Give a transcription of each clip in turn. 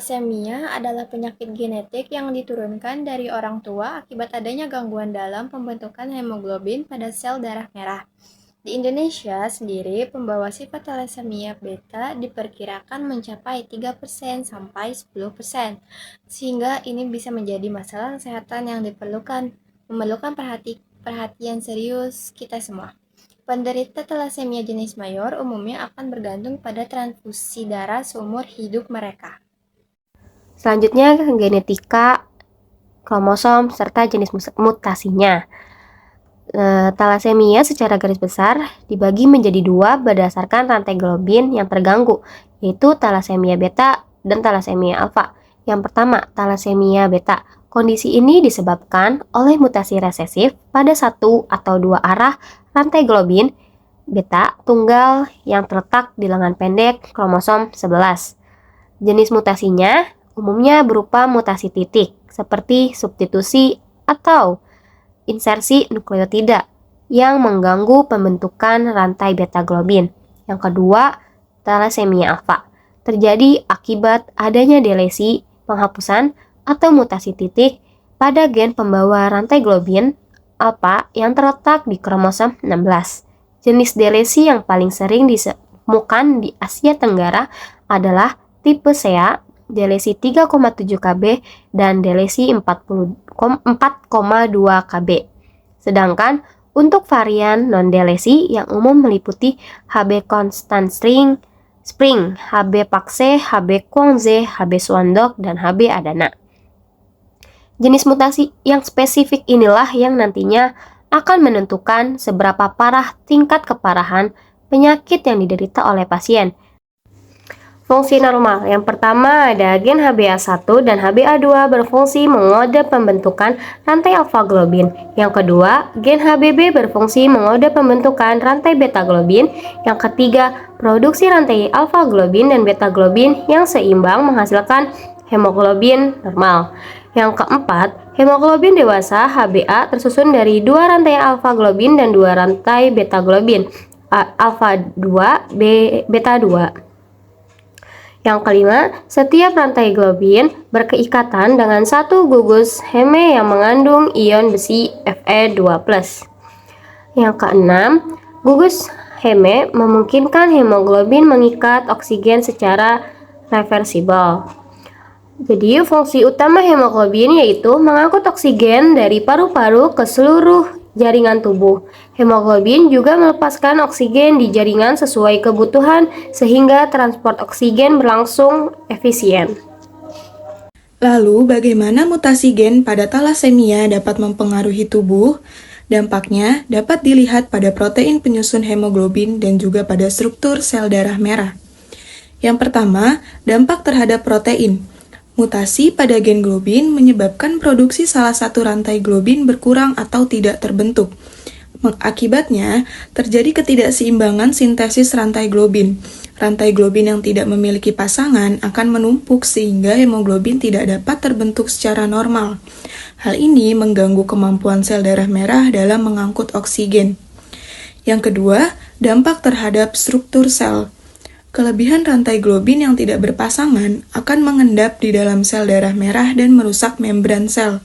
Thalassemia adalah penyakit genetik yang diturunkan dari orang tua akibat adanya gangguan dalam pembentukan hemoglobin pada sel darah merah. Di Indonesia sendiri, pembawa sifat thalassemia beta diperkirakan mencapai 3% sampai 10%, sehingga ini bisa menjadi masalah kesehatan yang memerlukan perhatian serius kita semua. Penderita thalassemia jenis mayor umumnya akan bergantung pada transfusi darah seumur hidup mereka. Selanjutnya, genetika, kromosom, serta jenis mutasinya. Thalassemia secara garis besar dibagi menjadi dua berdasarkan rantai globin yang terganggu, yaitu thalassemia beta dan thalassemia alfa. Yang pertama, thalassemia beta. Kondisi ini disebabkan oleh mutasi resesif pada satu atau dua arah rantai globin beta tunggal yang terletak di lengan pendek kromosom 11. Jenis mutasinya umumnya berupa mutasi titik, seperti substitusi atau insersi nukleotida yang mengganggu pembentukan rantai beta globin. Yang kedua, thalassemia alfa terjadi akibat adanya delesi, penghapusan, atau mutasi titik pada gen pembawa rantai globin alfa yang terletak di kromosom 16. Jenis delesi yang paling sering ditemukan di Asia Tenggara adalah tipe CA, delesi 3,7 kb, dan delesi 4,2 kb. Sedangkan untuk varian non-delesi yang umum meliputi HB constant spring, HB pakse, HB Kwangze, HB Swandok, dan HB Adana. Jenis mutasi yang spesifik inilah yang nantinya akan menentukan seberapa parah tingkat keparahan penyakit yang diderita oleh pasien. Fungsi normal. Yang pertama ada gen HbA1 dan HbA2 berfungsi mengode pembentukan rantai alfa globin. Yang kedua, gen HbB berfungsi mengode pembentukan rantai beta globin. Yang ketiga, produksi rantai alfa globin dan beta globin yang seimbang menghasilkan hemoglobin normal. Yang keempat, hemoglobin dewasa HbA tersusun dari dua rantai alfa globin dan dua rantai beta globin, alfa 2, beta 2. Yang kelima, setiap rantai globin berkeikatan dengan satu gugus heme yang mengandung ion besi Fe2+. Yang keenam, gugus heme memungkinkan hemoglobin mengikat oksigen secara reversibel. Jadi, fungsi utama hemoglobin yaitu mengangkut oksigen dari paru-paru ke seluruh jaringan tubuh. Hemoglobin juga melepaskan oksigen di jaringan sesuai kebutuhan sehingga transport oksigen berlangsung efisien. Lalu, bagaimana mutasi gen pada thalassemia dapat mempengaruhi tubuh? Dampaknya dapat dilihat pada protein penyusun hemoglobin dan juga pada struktur sel darah merah. Yang pertama, dampak terhadap protein. Mutasi pada gen globin menyebabkan produksi salah satu rantai globin berkurang atau tidak terbentuk. Akibatnya, terjadi ketidakseimbangan sintesis rantai globin. Rantai globin yang tidak memiliki pasangan akan menumpuk sehingga hemoglobin tidak dapat terbentuk secara normal. Hal ini mengganggu kemampuan sel darah merah dalam mengangkut oksigen. Yang kedua, dampak terhadap struktur sel. Kelebihan rantai globin yang tidak berpasangan akan mengendap di dalam sel darah merah dan merusak membran sel.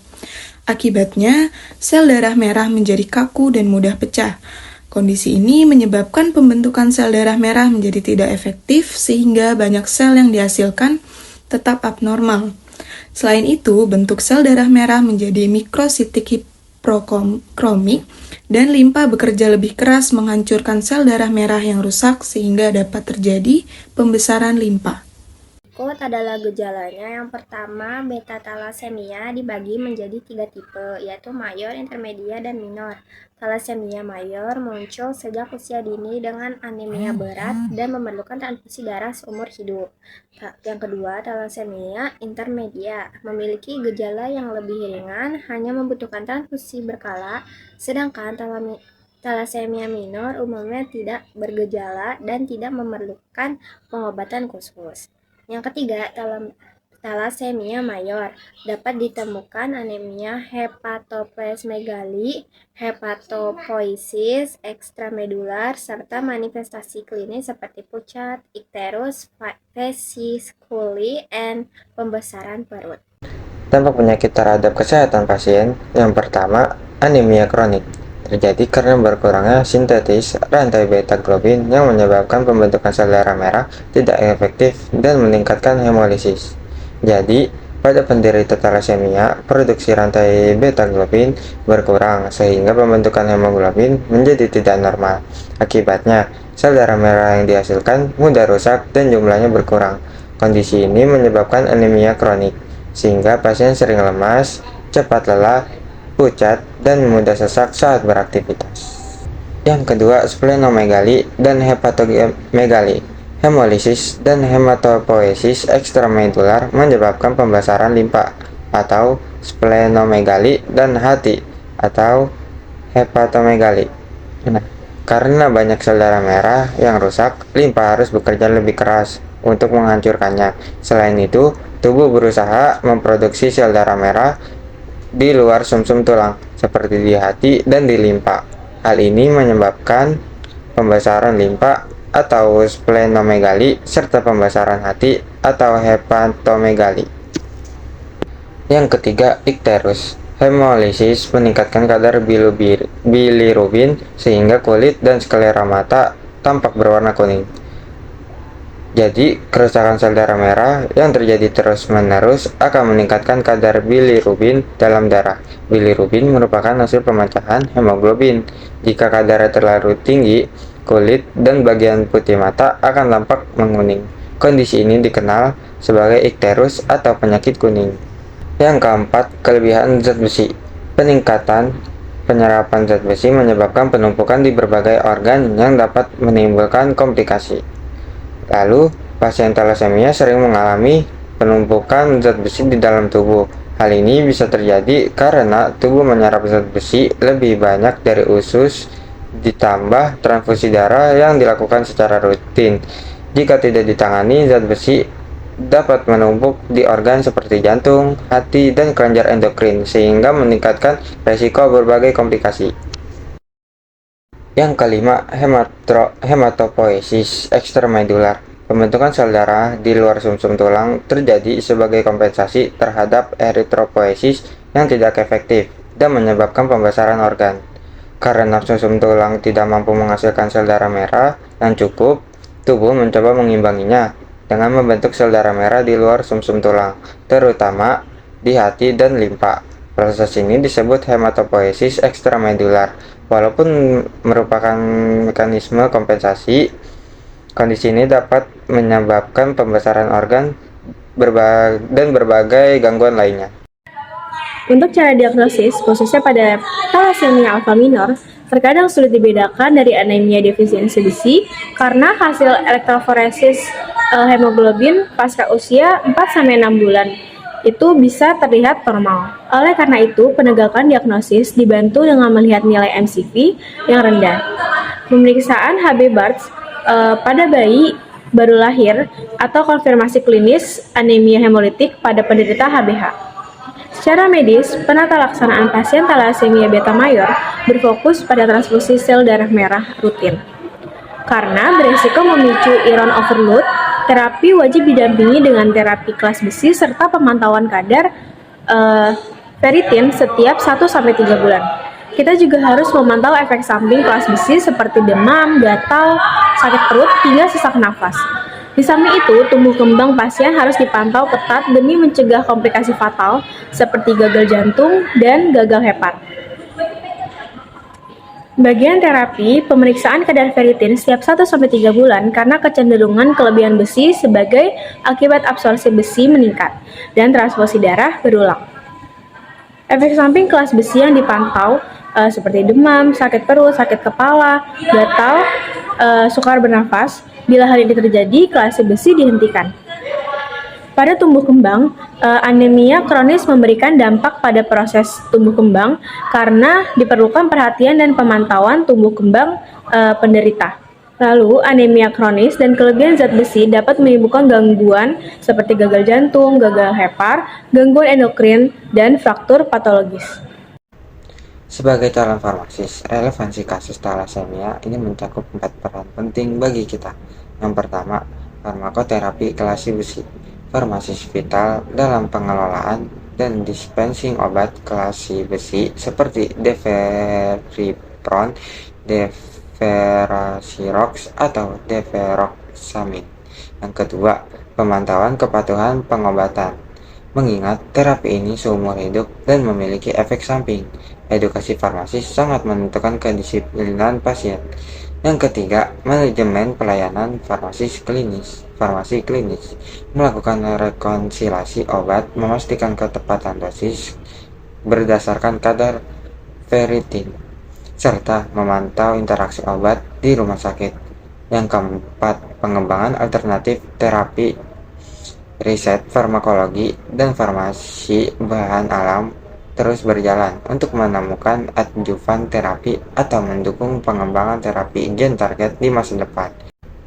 Akibatnya, sel darah merah menjadi kaku dan mudah pecah. Kondisi ini menyebabkan pembentukan sel darah merah menjadi tidak efektif sehingga banyak sel yang dihasilkan tetap abnormal. Selain itu, bentuk sel darah merah menjadi mikrositik hipokromik dan limpa bekerja lebih keras menghancurkan sel darah merah yang rusak sehingga dapat terjadi pembesaran limpa. Berikut adalah gejalanya. Yang pertama, beta thalassemia dibagi menjadi 3 tipe, yaitu mayor, intermediat, dan minor. Thalassemia mayor muncul sejak usia dini dengan anemia berat dan memerlukan transfusi darah seumur hidup. Yang kedua, thalassemia intermediat memiliki gejala yang lebih ringan, hanya membutuhkan transfusi berkala, sedangkan thalassemia minor umumnya tidak bergejala dan tidak memerlukan pengobatan khusus. Yang ketiga, talasemia mayor. Dapat ditemukan anemia hepatoplesmegali, hepatopoiesis ekstramedular, serta manifestasi klinis seperti pucat, ikterus, vesiculi, and pembesaran perut. Dampak penyakit terhadap kesehatan pasien. Yang pertama, anemia kronik. Terjadi karena berkurangnya sintetis rantai beta globin yang menyebabkan pembentukan sel darah merah tidak efektif dan meningkatkan hemolisis. Jadi, pada penderita talasemia, produksi rantai beta globin berkurang sehingga pembentukan hemoglobin menjadi tidak normal. Akibatnya, sel darah merah yang dihasilkan mudah rusak dan jumlahnya berkurang. Kondisi ini menyebabkan anemia kronik, sehingga pasien sering lemas, cepat lelah, pucat, dan mudah sesak saat beraktivitas. Yang kedua, splenomegali dan hepatomegali. Hemolisis dan hematopoiesis ekstramedular menyebabkan pembesaran limpa atau splenomegali dan hati atau hepatomegali. Nah, karena banyak sel darah merah yang rusak, limpa harus bekerja lebih keras untuk menghancurkannya. Selain itu, tubuh berusaha memproduksi sel darah merah di luar sumsum tulang, seperti di hati dan di limpa. Hal ini menyebabkan pembesaran limpa atau splenomegali serta pembesaran hati atau hepatomegali. Yang ketiga, ikterus. Hemolisis meningkatkan kadar bilirubin sehingga kulit dan sklera mata tampak berwarna kuning. Jadi, kerusakan sel darah merah yang terjadi terus-menerus akan meningkatkan kadar bilirubin dalam darah. Bilirubin merupakan hasil pemecahan hemoglobin. Jika kadarnya terlalu tinggi, kulit dan bagian putih mata akan tampak menguning. Kondisi ini dikenal sebagai ikterus atau penyakit kuning. Yang keempat, kelebihan zat besi. Peningkatan penyerapan zat besi menyebabkan penumpukan di berbagai organ yang dapat menimbulkan komplikasi. Lalu, pasien talasemia sering mengalami penumpukan zat besi di dalam tubuh. Hal ini bisa terjadi karena tubuh menyerap zat besi lebih banyak dari usus, ditambah transfusi darah yang dilakukan secara rutin. Jika tidak ditangani, zat besi dapat menumpuk di organ seperti jantung, hati, dan kelenjar endokrin, sehingga meningkatkan resiko berbagai komplikasi. Yang kelima, hematopoiesis ekstramedular. Pembentukan sel darah di luar sumsum tulang terjadi sebagai kompensasi terhadap eritropoiesis yang tidak efektif dan menyebabkan pembesaran organ. Karena sumsum tulang tidak mampu menghasilkan sel darah merah yang cukup, tubuh mencoba mengimbanginya dengan membentuk sel darah merah di luar sumsum tulang, terutama di hati dan limpa. Proses ini disebut hematopoiesis ekstramedular. Walaupun merupakan mekanisme kompensasi, kondisi ini dapat menyebabkan pembesaran organ dan berbagai gangguan lainnya. Untuk cara diagnosis, khususnya pada thalassemia alfa minor, terkadang sulit dibedakan dari anemia defisiensi besi karena hasil elektroforesis hemoglobin pasca usia 4-6 bulan itu bisa terlihat normal. Oleh karena itu, penegakan diagnosis dibantu dengan melihat nilai MCV yang rendah. Pemeriksaan HB Barts pada bayi baru lahir atau konfirmasi klinis anemia hemolitik pada penderita HBH. Secara medis, penata laksanaan pasien talasemia beta mayor berfokus pada transfusi sel darah merah rutin. Karena beresiko memicu iron overload, terapi wajib didampingi dengan terapi kelas besi serta pemantauan kadar ferritin setiap 1-3 bulan. Kita juga harus memantau efek samping kelas besi seperti demam, gatal, sakit perut, hingga sesak nafas. Di samping itu, tumbuh kembang pasien harus dipantau ketat demi mencegah komplikasi fatal seperti gagal jantung dan gagal hepat. Bagian terapi, pemeriksaan kadar ferritin setiap 1-3 bulan karena kecenderungan kelebihan besi sebagai akibat absorpsi besi meningkat dan transfusi darah berulang. Efek samping kelas besi yang dipantau seperti demam, sakit perut, sakit kepala, gatal, sukar bernafas. Bila hal ini terjadi, kelas besi dihentikan. Pada tumbuh kembang, anemia kronis memberikan dampak pada proses tumbuh kembang karena diperlukan perhatian dan pemantauan tumbuh kembang penderita. Lalu, anemia kronis dan kelebihan zat besi dapat menimbulkan gangguan seperti gagal jantung, gagal hepar, gangguan endokrin, dan fraktur patologis. Sebagai calon farmasis, relevansi kasus talasemia ini mencakup 4 peran penting bagi kita. Yang pertama, farmakoterapi kelasi besi. Farmasis vital dalam pengelolaan dan dispensing obat kelasi besi seperti deferipron, deferasirox, atau deferoxamine. Yang kedua, pemantauan kepatuhan pengobatan. Mengingat terapi ini seumur hidup dan memiliki efek samping, edukasi farmasis sangat menentukan kedisiplinan pasien. Yang ketiga, manajemen pelayanan farmasi klinis. Melakukan rekonsiliasi obat, memastikan ketepatan dosis berdasarkan kadar ferritin, serta memantau interaksi obat di rumah sakit. Yang keempat, pengembangan alternatif terapi, riset farmakologi dan farmasi bahan alam terus berjalan untuk menemukan adjuvan terapi atau mendukung pengembangan terapi gen target di masa depan.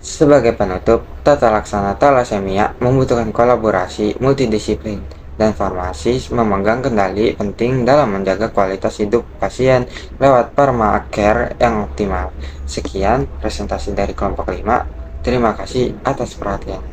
Sebagai penutup, tata laksana talasemia membutuhkan kolaborasi multidisiplin, dan farmasis memegang kendali penting dalam menjaga kualitas hidup pasien lewat pharmacare yang optimal. Sekian presentasi dari kelompok 5. Terima kasih atas perhatiannya.